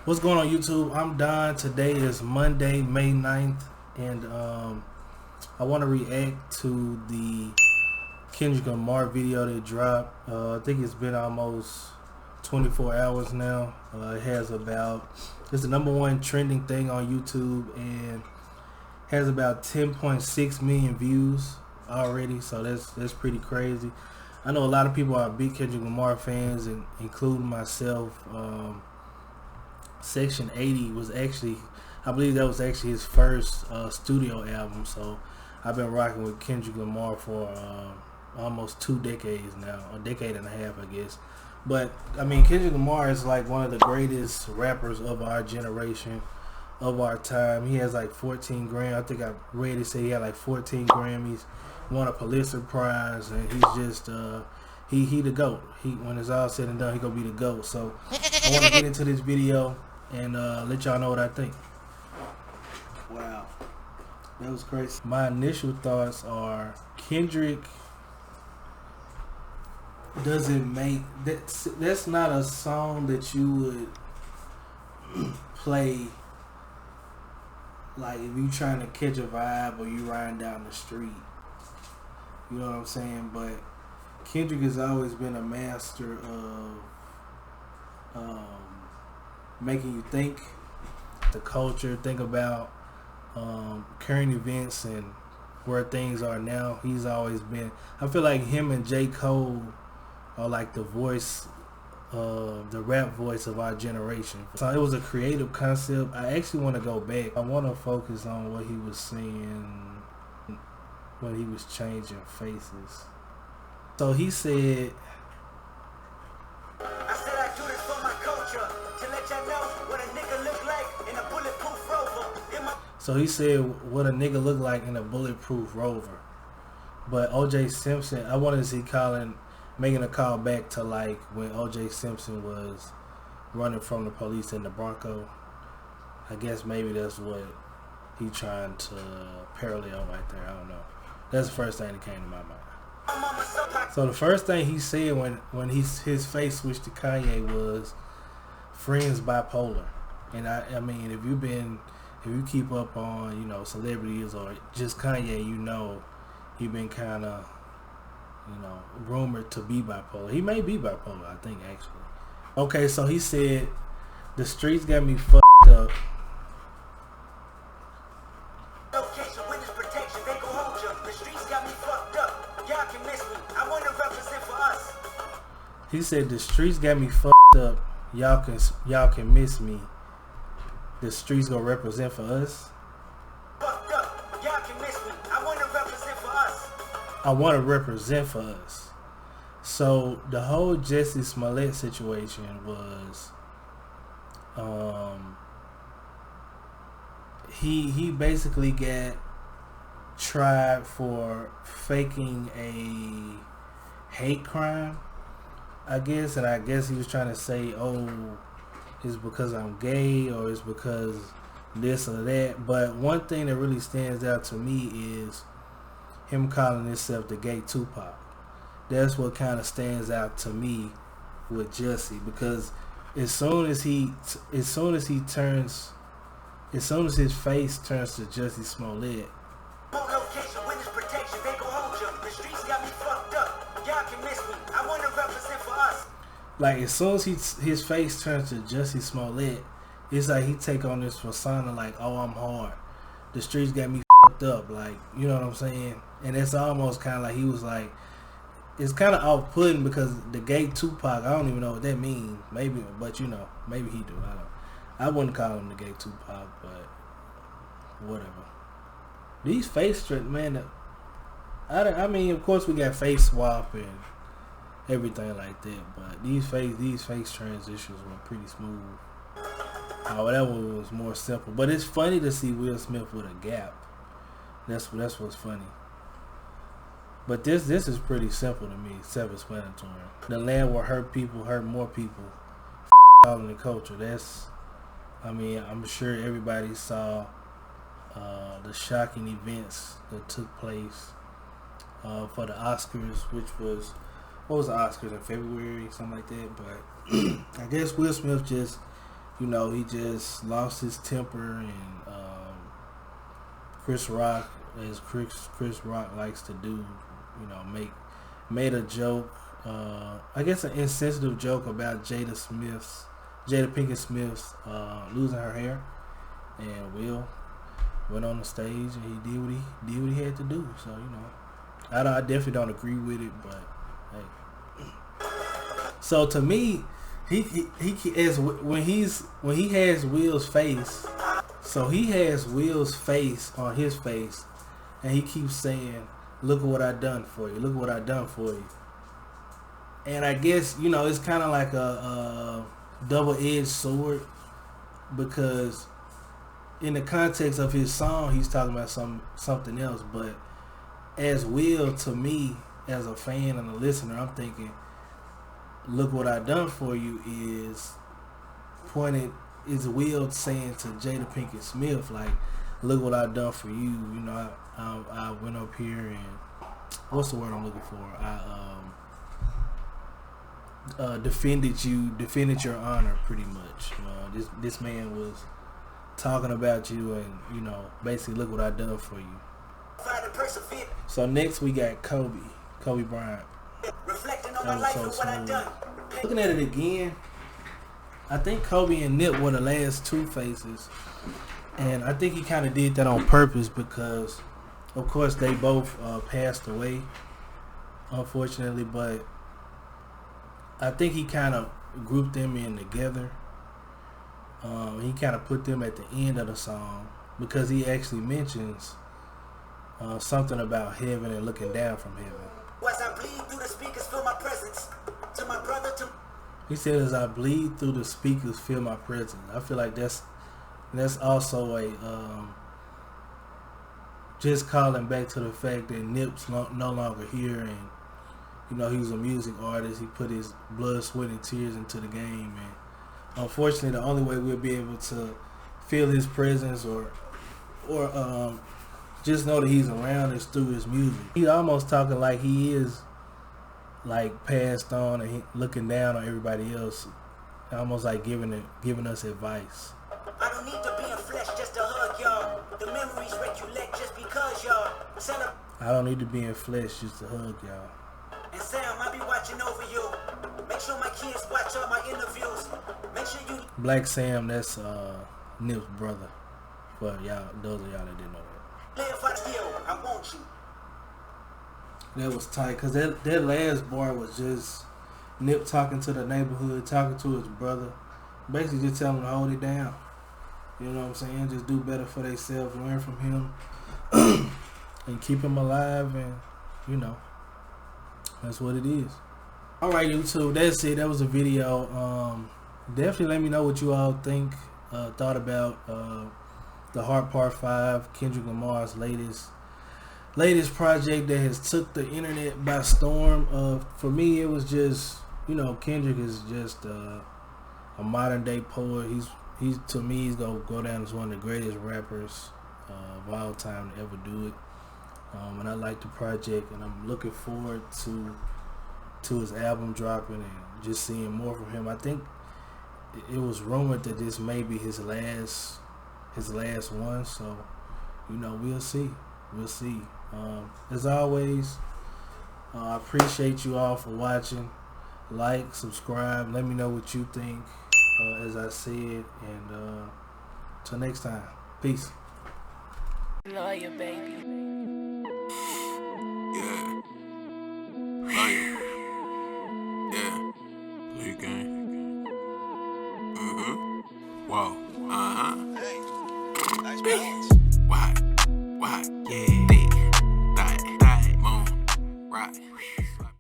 What's going on, YouTube? I'm Don. Today is Monday, May 9th, and I want to react to the Kendrick Lamar video that dropped. I think it's been almost 24 hours now. It's the #1 trending thing on YouTube and has about 10.6 million views already, so that's pretty crazy. I know a lot of people are big Kendrick Lamar fans, and including myself. Section 80 was actually, I believe that was actually his first studio album, so I've been rocking with Kendrick Lamar for almost 2 decades now, a decade and a half, I guess. But I mean, Kendrick Lamar is like one of the greatest rappers of our generation, of our time. He has like 14 Grammys. I think I read it say he had like 14 Grammys, won a Pulitzer Prize, and he's just he the GOAT. When it's all said and done, he gonna be the GOAT. So I want to get into this video and let y'all know what I think. Wow, that was crazy. My initial thoughts are Kendrick doesn't make that's not a song that you would play like if you trying to catch a vibe or you riding down the street. You know what I'm saying? But Kendrick has always been a master of making you think the culture, think about current events and where things are now. He's always been, I feel like him and J. Cole are like the voice, the rap voice of our generation. So it was a creative concept. I actually want to go back. I want to focus on what he was saying when he was changing faces. So he said, what a nigga look like in a bulletproof Rover. But O.J. Simpson, I wanted to see making a call back to like when O.J. Simpson was running from the police in the Bronco. I guess maybe that's what he trying to parallel right there. I don't know. That's the first thing that came to my mind. So the first thing he said when his face switched to Kanye was friends bipolar. And I mean, if you keep up on, celebrities or just Kanye, he been kind of, rumored to be bipolar. He may be bipolar, I think, actually. Okay, so he said, the streets got me fucked up. He said, the streets got me fucked up. Y'all can miss me. The streets gonna represent for us. Fucked up. Y'all can miss me. I wanna represent for us. I wanna represent for us. So the whole Jussie Smollett situation was, he basically got tried for faking a hate crime, I guess, and I guess he was trying to say, it's because I'm gay or it's because this or that. But one thing that really stands out to me is him calling himself the gay Tupac. That's what kind of stands out to me with Jussie, because as soon as his face turns to Jussie Smollett, like as soon as his face turns to Jussie Smollett, it's like he take on this persona like, oh, I'm hard. The streets got me fucked up, like, you know what I'm saying? And it's almost kind of like he was like, it's kind of off-putting because the gay Tupac, I don't even know what that means. Maybe, but maybe he do. I wouldn't call him the gay Tupac, but whatever. These face strips, man. I mean, of course we got face swap and everything like that, but these face transitions were pretty smooth. However, was more simple. But it's funny to see Will Smith with a gap. That's what's funny. But this is pretty simple to me, self-explanatory. The land will hurt people, hurt more people. All in the culture. I'm sure everybody saw the shocking events that took place for the Oscars, which was, what was the Oscars in February, something like that. But I guess Will Smith just you know, he just lost his temper, and Chris Rock, as Chris Rock likes to do, you know, made a joke, I guess an insensitive joke about Jada Pinkett Smith's losing her hair, and Will went on the stage and he did what he had to do. So, you know, I definitely don't agree with it, but hey. So to me, he as when he has Will's face. So he has Will's face on his face, and he keeps saying, "Look at what I done for you. Look at what I done for you." And I guess, you know, it's kind of like a double-edged sword, because in the context of his song, he's talking about something else. But as Will, to me, as a fan and a listener, I'm thinking, "Look what I done for you" is Will saying to Jada Pinkett Smith, like, "Look what I done for you. You know, I went up here and what's the word I'm looking for? I defended your honor, pretty much. This man was talking about you, and, you know, basically, look what I done for you." So next we got Kobe Bryant. Reflecting on my life and what I done. Looking at it again, I think Kobe and Nip were the last two faces, and I think he kind of did that on purpose because, of course, they both passed away, unfortunately. But I think he kind of grouped them in together. He kind of put them at the end of the song because he actually mentions something about heaven and looking down from heaven. As I bleed through the speakers, feel my presence. To my brother, He said, "As I bleed through the speakers, feel my presence." I feel like that's also a just calling back to the fact that Nip's no longer here, and, you know, he was a music artist. He put his blood, sweat, and tears into the game, and unfortunately, the only way we'll be able to feel his presence or just know that he's around is through his music. He's almost talking like he is, like, passed on and looking down on everybody else, almost like giving us advice. I don't need to be in flesh just to hug y'all. The memories recollect just because y'all celebrate. I don't need to be in flesh just to hug y'all. And Sam, I be watching over you. Make sure my kids watch all my interviews. Make sure you. Black Sam, that's Nip's brother. For y'all, those of y'all that didn't know that. Live I still, I want you. That was tight, because that last bar was just Nip talking to the neighborhood, talking to his brother, basically just telling him to hold it down. You know what I'm saying? Just do better for themselves, learn from him, and keep him alive, and, you know, that's what it is. Alright, YouTube, that's it. That was a video. Definitely let me know what you all thought about the Heart Part 5, Kendrick Lamar's latest project that has took the internet by storm. For me, it was just, you know, Kendrick is just a modern day poet. He's to me, he's gonna go down as one of the greatest rappers of all time to ever do it. And I like the project, and I'm looking forward to his album dropping and just seeing more from him. I think it was rumored that this may be his last one, so, you know, we'll see. As always, I appreciate you all for watching. Like, subscribe, let me know what you think, as I said, and till next time, peace. Lawyer, baby. Yeah. Lawyer. Yeah. Lawyer gang. Wow. Hey, nice balance.